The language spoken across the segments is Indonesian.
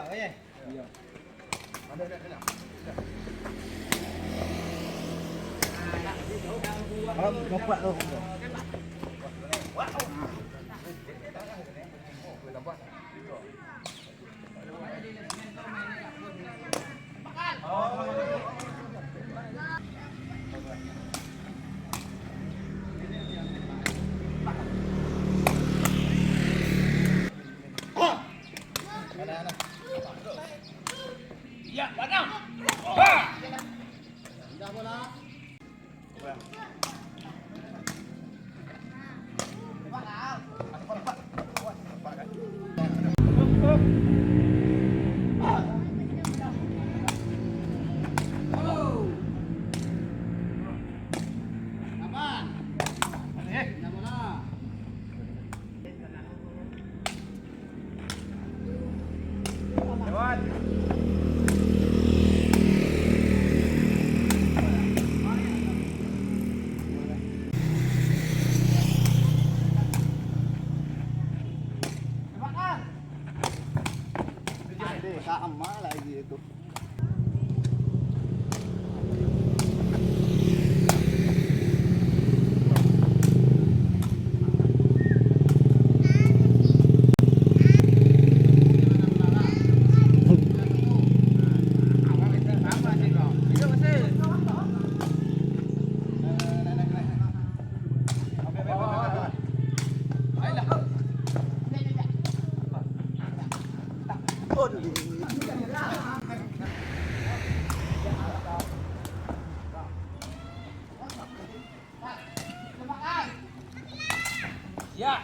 Iya. Iya, padam. Sudah bola. Sama lagi itu. Ya.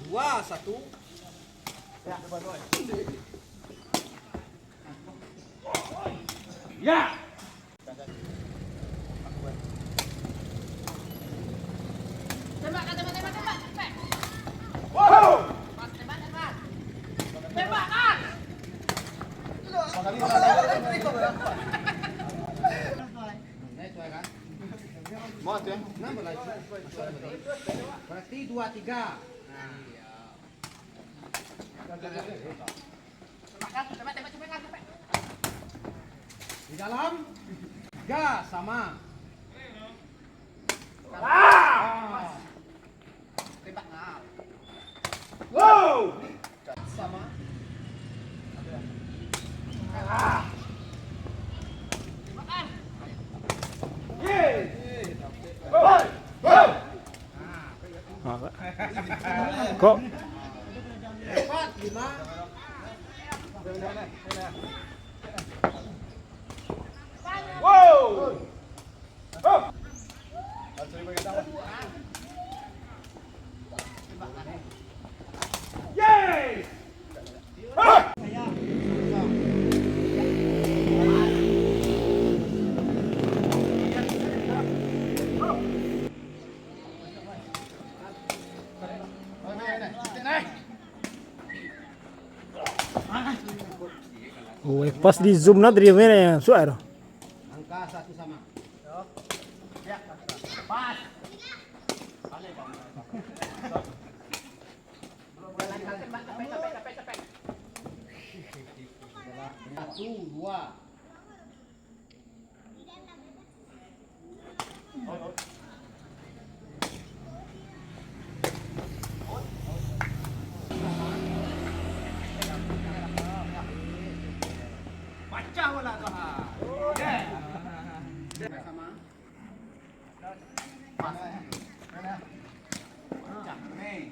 Dua, satu. Ya. Wow. Mau ya? Berarti 2-3. Di dalam 3 sama. Tembak ngal. Wow. Sama. Kok 4, 5. Wow. Yeay. pas di zoom na dari mana ya suara. Angka 1 sama. Ya, pas. Satu, dua. Baca wala to ha. Sama. Pas. Nih.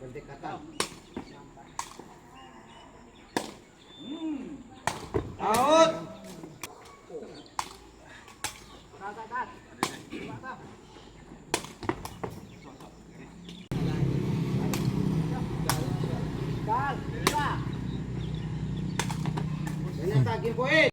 Berdekatan. Out. Yan ang taging ko eh.